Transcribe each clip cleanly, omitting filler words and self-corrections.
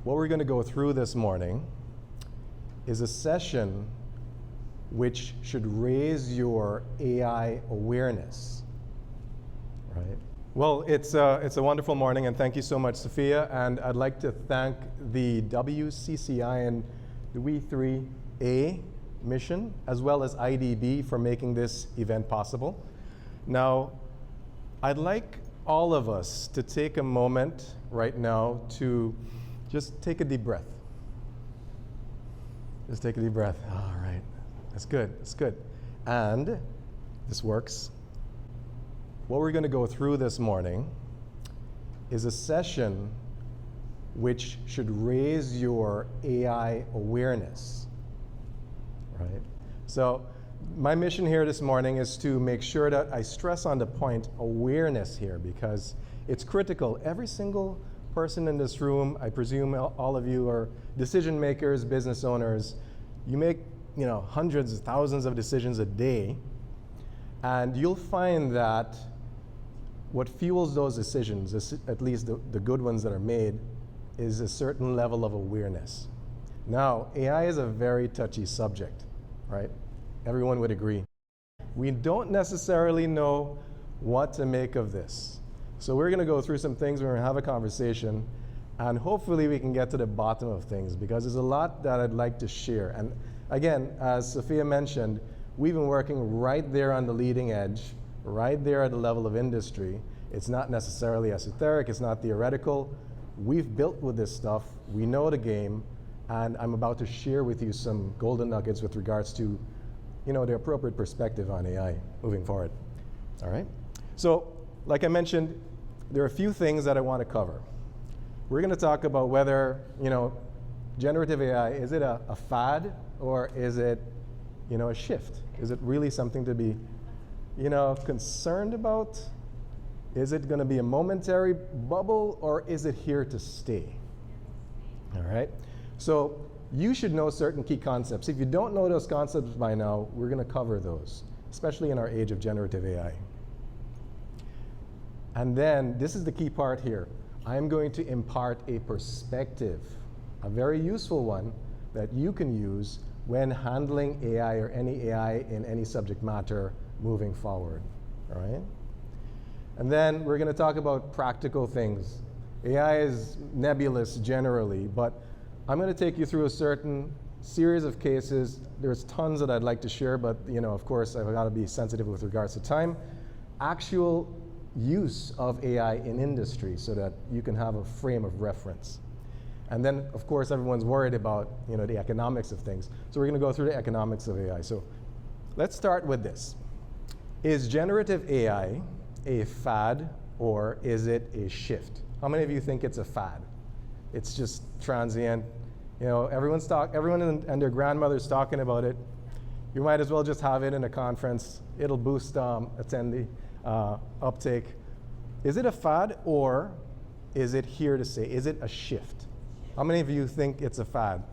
What we're going to go through this morning is a session which should raise your AI awareness, right? Well, it's a wonderful morning, and thank you so much, Sophia. And I'd like to thank the WCCI and the WE3A mission, as well as IDB, for making this event possible. Now, I'd like all of us to take a moment right now to just take a deep breath. Just take a deep breath. All right. That's good. That's good. And this works. What we're going to go through this morning is a session which should raise your AI awareness, right? So my mission here this morning is to make sure that I stress on the point awareness here, because it's critical. Every single person in this room, I presume all of you are decision makers, business owners. You make hundreds of thousands of decisions a day, and you'll find that what fuels those decisions, at least the good ones that are made, is a certain level of awareness. Now, AI is a very touchy subject, right? Everyone would agree. We don't necessarily know what to make of this. So we're going to go through some things, we're going to have a conversation, and hopefully we can get to the bottom of things, because there's a lot that I'd like to share. And again, as Sophia mentioned, we've been working right there on the leading edge, right there at the level of industry. It's not necessarily esoteric, it's not theoretical. We've built with this stuff, we know the game, and I'm about to share with you some golden nuggets with regards to the appropriate perspective on AI moving forward. All right? So, like I mentioned, there are a few things that I want to cover. We're going to talk about whether, generative AI, is it a fad, or is it, a shift? Is it really something to be, concerned about? Is it going to be a momentary bubble, or is it here to stay? All right? So you should know certain key concepts. If you don't know those concepts by now, we're going to cover those, especially in our age of generative AI. And then, this is the key part here. I'm going to impart a perspective, a very useful one, that you can use when handling AI or any AI in any subject matter moving forward, all right? And then we're going to talk about practical things. AI is nebulous generally, but I'm going to take you through a certain series of cases. There's tons that I'd like to share, but of course, I've got to be sensitive with regards to time. Actual use of AI in industry, so that you can have a frame of reference. And then, of course, everyone's worried about the economics of things. So we're going to go through the economics of AI. So let's start with this. Is generative AI a fad, or is it a shift? How many of you think it's a fad? It's just transient. Everyone and their grandmother's talking about it. You might as well just have it in a conference. It'll boost attendee uptake. Is it a fad, or is it here to stay? Is it a shift? How many of you think it's a fad?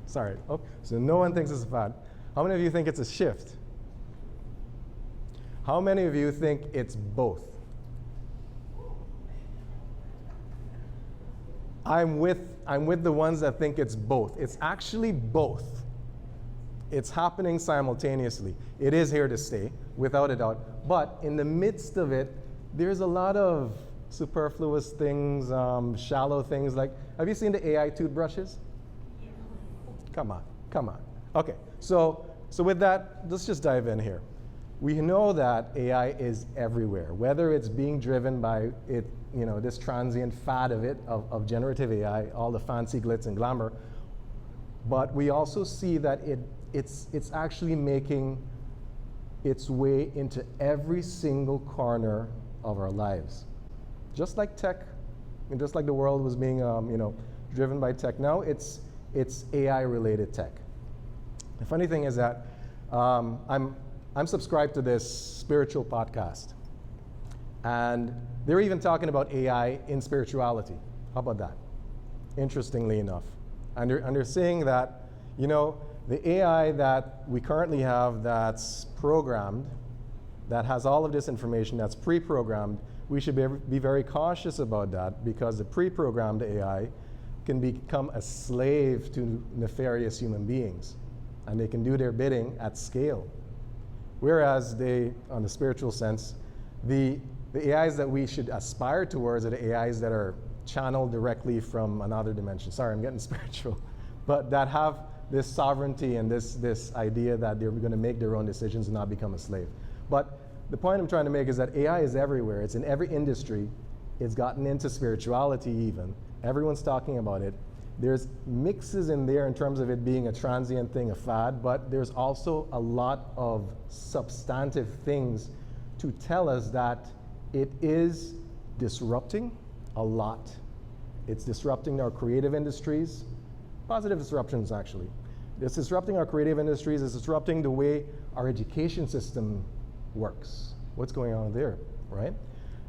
Sorry. Oh, so no one thinks it's a fad. How many of you think it's a shift? How many of you think it's both? I'm with the ones that think it's both. It's actually both. It's happening simultaneously. It is here to stay, without a doubt. But in the midst of it, there's a lot of superfluous things, shallow things. Like, have you seen the AI toothbrushes? Come on, come on. Okay, so with that, let's just dive in here. We know that AI is everywhere, whether it's being driven by this transient fad of generative AI, all the fancy glitz and glamour, but we also see that it's actually making its way into every single corner of our lives. Just like tech, and just like the world was being driven by tech, now it's AI-related tech. The funny thing is that I'm subscribed to this spiritual podcast, and they're even talking about AI in spirituality. How about that? Interestingly enough. And they're saying that, the AI that we currently have that's programmed, that has all of this information that's pre-programmed, we should be very cautious about that, because the pre-programmed AI can become a slave to nefarious human beings, and they can do their bidding at scale. Whereas they, on the spiritual sense, the AIs that we should aspire towards are the AIs that are channeled directly from another dimension. Sorry, I'm getting spiritual. But that have this sovereignty and this idea that they're going to make their own decisions and not become a slave. But the point I'm trying to make is that AI is everywhere. It's in every industry. It's gotten into spirituality even. Everyone's talking about it. There's mixes in there in terms of it being a transient thing, a fad, but there's also a lot of substantive things to tell us that it is disrupting a lot. It's disrupting our creative industries, positive disruptions actually. It's disrupting our creative industries, it's disrupting the way our education system works. What's going on there, right?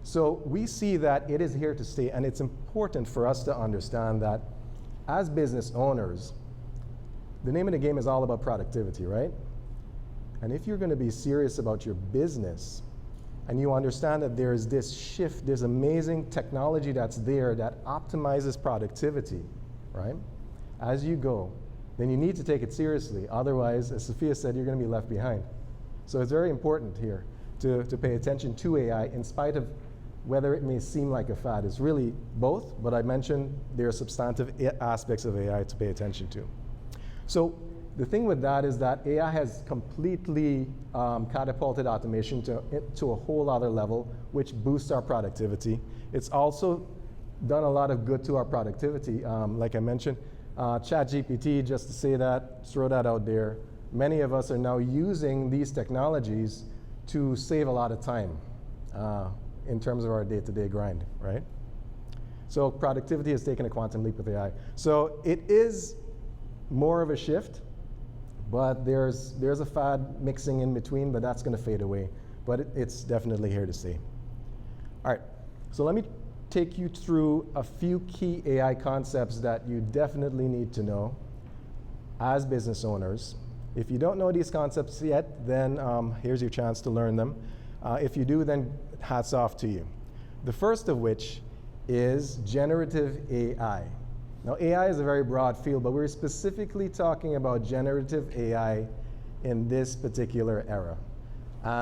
So we see that it is here to stay, and it's important for us to understand that as business owners, the name of the game is all about productivity, right? And if you're going to be serious about your business, and you understand that there's this shift, there's amazing technology that's there that optimizes productivity, right? As you go, then you need to take it seriously. Otherwise, as Sophia said, you're going to be left behind. So it's very important here to pay attention to AI in spite of whether it may seem like a fad. It's really both, but I mentioned there are substantive aspects of AI to pay attention to. So the thing with that is that AI has completely catapulted automation to a whole other level, which boosts our productivity. It's also done a lot of good to our productivity. Like I mentioned, ChatGPT, just to say that, throw that out there, many of us are now using these technologies to save a lot of time in terms of our day-to-day grind, right? So productivity has taken a quantum leap with AI. So it is more of a shift, but there's a fad mixing in between, but that's going to fade away. But it's definitely here to stay. All right, so let me take you through a few key AI concepts that you definitely need to know as business owners. If you don't know these concepts yet, then here's your chance to learn them. If you do, then hats off to you. The first of which is generative AI. Now, AI is a very broad field, but we're specifically talking about generative AI in this particular era.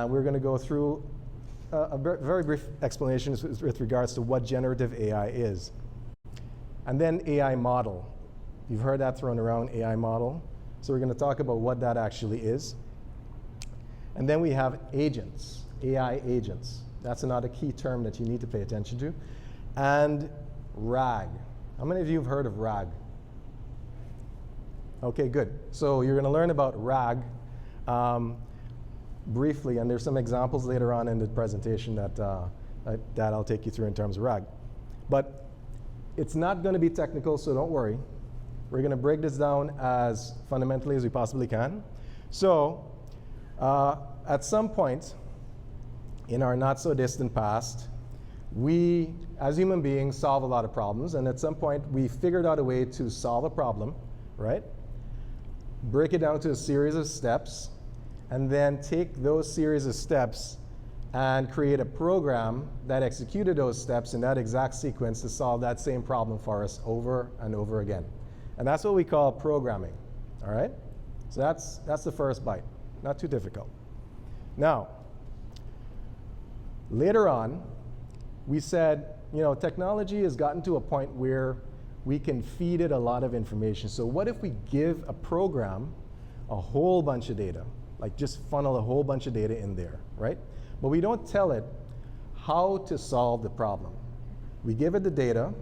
We're going to go through a very brief explanation with regards to what generative AI is. And then AI model. You've heard that thrown around, AI model. So we're going to talk about what that actually is. And then we have agents, AI agents. That's another key term that you need to pay attention to. And RAG. How many of you have heard of RAG? Okay, good. So you're going to learn about RAG briefly, and there's some examples later on in the presentation that I'll take you through in terms of RAG. But it's not going to be technical, so don't worry. We're going to break this down as fundamentally as we possibly can. So at some point in our not so distant past, we, as human beings, solve a lot of problems, and at some point we figured out a way to solve a problem, right? Break it down to a series of steps, and then take those series of steps and create a program that executed those steps in that exact sequence to solve that same problem for us over and over again. And that's what we call programming, all right? So that's the first bite, not too difficult. Now, later on, we said, you know, technology has gotten to a point where we can feed it a lot of information. So what if we give a program a whole bunch of data, like just funnel a whole bunch of data in there, right? But we don't tell it how to solve the problem. We give it the data,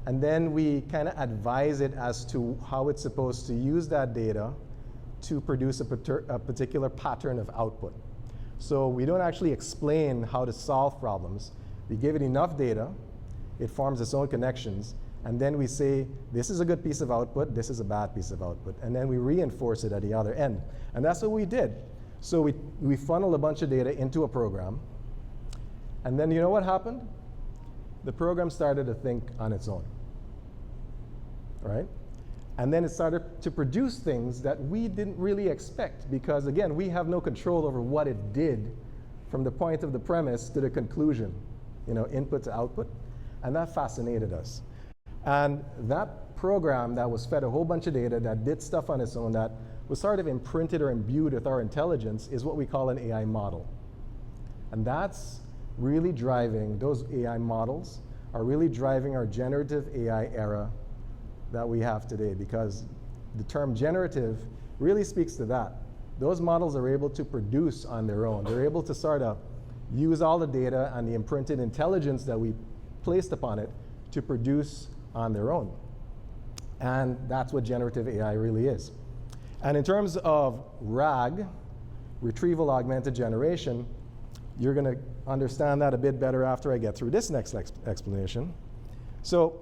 and then we kind of advise it as to how it's supposed to use that data to produce a particular pattern of output. So we don't actually explain how to solve problems. We give it enough data, it forms its own connections, and then we say, this is a good piece of output, this is a bad piece of output, and then we reinforce it at the other end. And that's what we did. So we funneled a bunch of data into a program, and then you know what happened? The program started to think on its own, right? And then it started to produce things that we didn't really expect, because again, we have no control over what it did from the point of the premise to the conclusion, you know, input to output, and that fascinated us. And that program that was fed a whole bunch of data that did stuff on its own that was sort of imprinted or imbued with our intelligence is what we call an AI model. And that's really driving, those AI models are really driving our generative AI era that we have today, because the term generative really speaks to that. Those models are able to produce on their own. They're able to sort of use all the data and the imprinted intelligence that we placed upon it to produce on their own. And that's what generative AI really is. And in terms of RAG, retrieval augmented generation, you're going to understand that a bit better after I get through this next explanation. So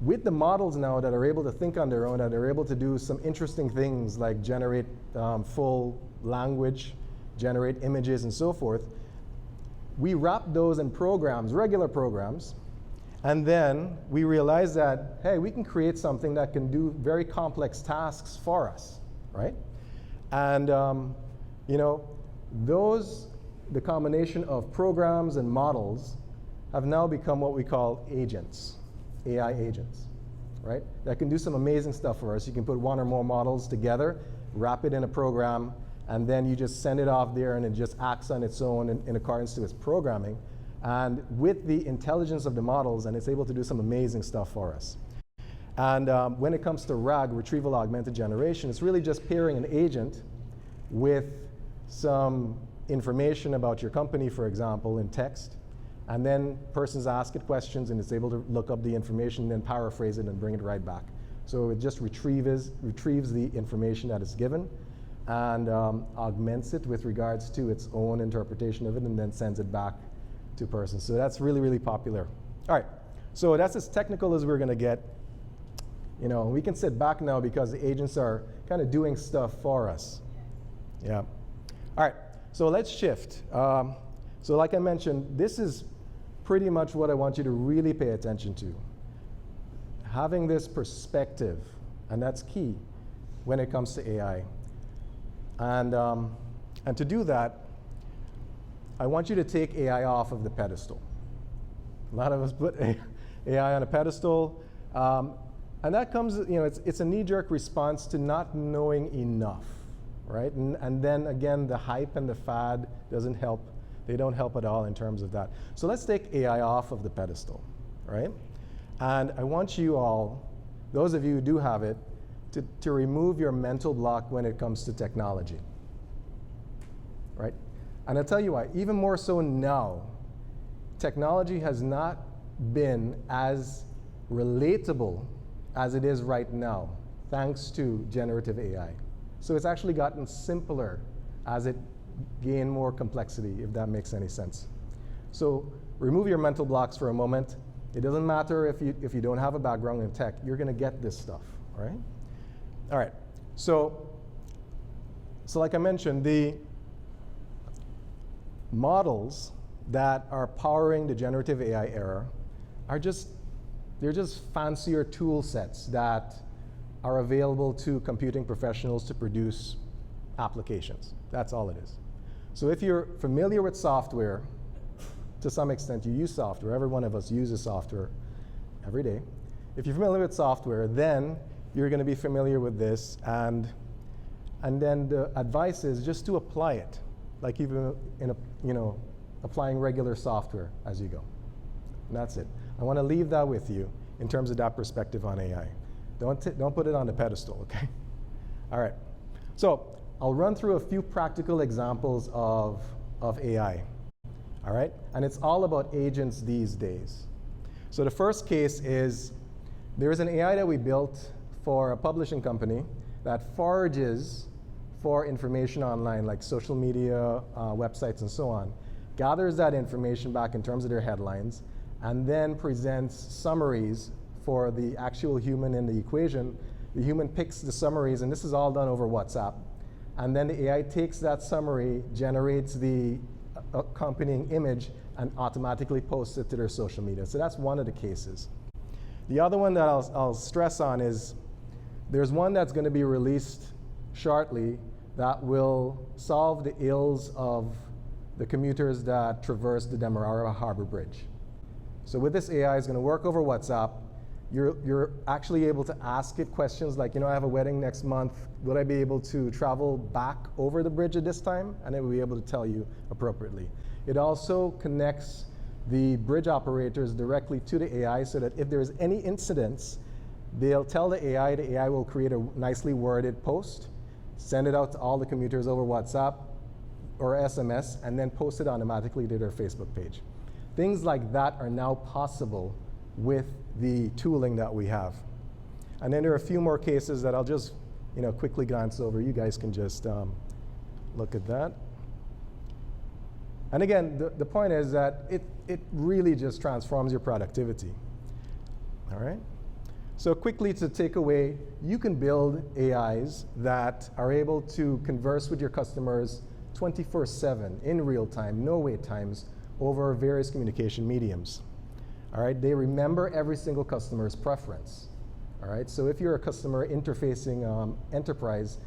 with the models now that are able to think on their own, that are able to do some interesting things like generate full language, generate images, and so forth, we wrap those in programs, regular programs, and then we realize that, hey, we can create something that can do very complex tasks for us, right? And you know, the combination of programs and models have now become what we call agents, AI agents, right? That can do some amazing stuff for us. You can put one or more models together, wrap it in a program, and then you just send it off there and it just acts on its own in accordance to its programming. And with the intelligence of the models, and it's able to do some amazing stuff for us. And when it comes to RAG, retrieval augmented generation, it's really just pairing an agent with some information about your company, for example, in text, and then persons ask it questions and it's able to look up the information, then paraphrase it and bring it right back. So it just retrieves the information that is given and augments it with regards to its own interpretation of it, and then sends it back to persons. So that's really, really popular. All right, so that's as technical as we're going to get. You know, we can sit back now because the agents are kind of doing stuff for us. Yeah. All right, so let's shift. So like I mentioned, this is pretty much what I want you to really pay attention to. Having this perspective, and that's key when it comes to AI. And to do that, I want you to take AI off of the pedestal. A lot of us put AI on a pedestal, and that comes, you know, it's a knee-jerk response to not knowing enough, right? And then again, the hype and the fad doesn't help. They don't help at all in terms of that. So let's take AI off of the pedestal, right? And I want you all, those of you who do have it, to remove your mental block when it comes to technology, right? And I'll tell you why, even more so now, technology has not been as relatable as it is right now, thanks to generative AI. So it's actually gotten simpler as it gained more complexity, if that makes any sense. So remove your mental blocks for a moment. It doesn't matter if you don't have a background in tech, you're gonna get this stuff, all right? All right, so like I mentioned, the models that are powering the generative AI era are they're just fancier tool sets that are available to computing professionals to produce applications. That's all it is. So if you're familiar with software, to some extent you use software, every one of us uses software every day. If you're familiar with software, then you're going to be familiar with this, and then the advice is just to apply it, like even in applying regular software as you go. And that's it. I want to leave that with you in terms of that perspective on AI. Don't put it on the pedestal, okay? All right. So I'll run through a few practical examples of AI. All right? And it's all about agents these days. So the first case is there is an AI that we built for a publishing company that forages for information online, like social media, websites, and so on, gathers that information back in terms of their headlines, and then presents summaries for the actual human in the equation. The human picks the summaries, and this is all done over WhatsApp. And then the AI takes that summary, generates the accompanying image, and automatically posts it to their social media. So that's one of the cases. The other one that I'll stress on is there's one that's going to be released shortly that will solve the ills of the commuters that traverse the Demerara Harbor Bridge. So with this AI, it's going to work over WhatsApp, You're actually able to ask it questions like, I have a wedding next month. Would I be able to travel back over the bridge at this time? And it will be able to tell you appropriately. It also connects the bridge operators directly to the AI so that if there's any incidents, they'll tell the AI will create a nicely worded post, send it out to all the commuters over WhatsApp or SMS, and then post it automatically to their Facebook page. Things like that are now possible with the tooling that we have. And then there are a few more cases that I'll just quickly glance over. You guys can just look at that. And again, the point is that it really just transforms your productivity. All right? So quickly to take away, you can build AIs that are able to converse with your customers 24/7 in real time, no wait times, over various communication mediums. All right, they remember every single customer's preference. All right, so if you're a customer interfacing enterprise,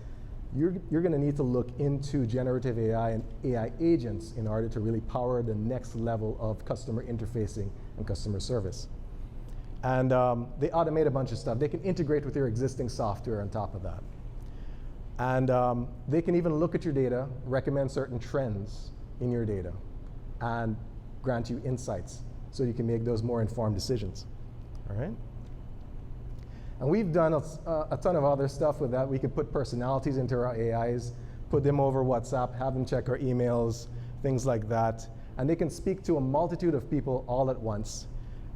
you're going to need to look into generative AI and AI agents in order to really power the next level of customer interfacing and customer service. And they automate a bunch of stuff. They can integrate with your existing software on top of that. And they can even look at your data, recommend certain trends in your data, and grant you insights so you can make those more informed decisions. All right? And we've done a ton of other stuff with that. We could put personalities into our AIs, put them over WhatsApp, have them check our emails, things like that. And they can speak to a multitude of people all at once.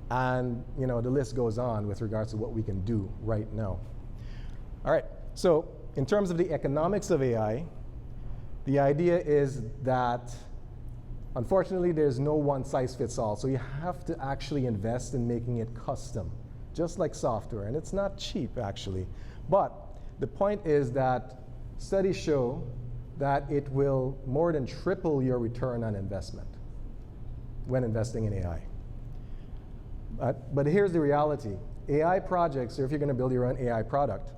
And the list goes on with regards to what we can do right now. All right, so in terms of the economics of AI, the idea is that unfortunately there's no one size fits all. So you have to actually invest in making it custom, just like software. And it's not cheap actually. But the point is that studies show that it will more than triple your return on investment when investing in AI. But here's the reality. AI projects, or if you're going to build your own AI product,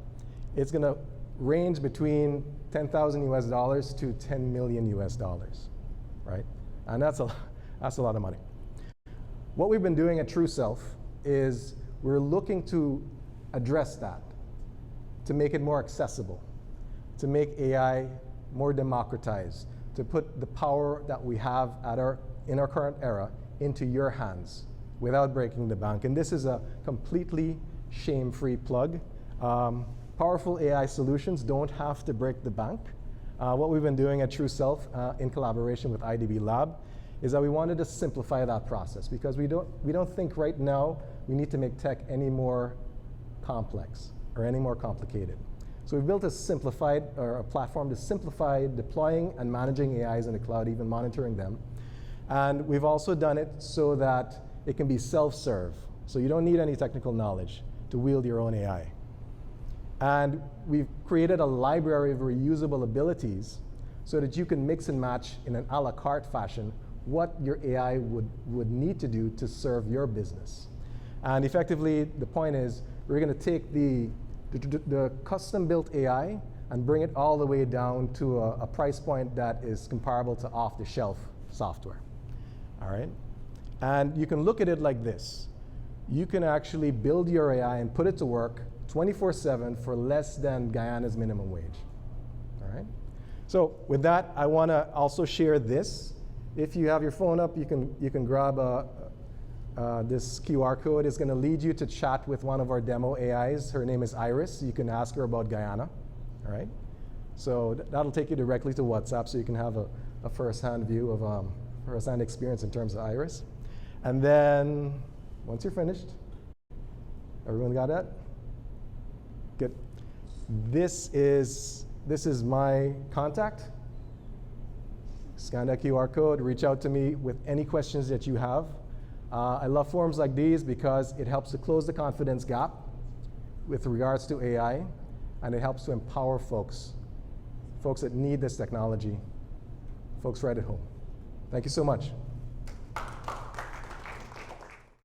it's going to range between $10,000 to $10 million, right? And that's a lot of money. What we've been doing at TrueSelf is we're looking to address that, to make it more accessible, to make AI more democratized, to put the power that we have in our current era into your hands without breaking the bank. And this is a completely shame-free plug. Powerful AI solutions don't have to break the bank. What we've been doing at TrueSelf in collaboration with IDB Lab is that we wanted to simplify that process because we don't think right now we need to make tech any more complex or any more complicated. So we've built a platform to simplify deploying and managing AIs in the cloud, even monitoring them. And we've also done it so that it can be self-serve. So you don't need any technical knowledge to wield your own AI. And we've created a library of reusable abilities so that you can mix and match in an a la carte fashion what your AI would need to do to serve your business. And effectively, the point is, we're going to take the custom-built AI and bring it all the way down to a price point that is comparable to off-the-shelf software. All right? And you can look at it like this. You can actually build your AI and put it to work 24/7 for less than Guyana's minimum wage. All right? So with that, I want to also share this. If you have your phone up, you can grab this QR code. It's going to lead you to chat with one of our demo AIs. Her name is Iris. You can ask her about Guyana. All right? So that'll take you directly to WhatsApp so you can have a first-hand view of first-hand experience in terms of Iris. And then once you're finished, everyone got that? Good. This is my contact. Scan that QR code, reach out to me with any questions that you have. I love forums like these because it helps to close the confidence gap with regards to AI, and it helps to empower folks that need this technology, folks right at home. Thank you so much.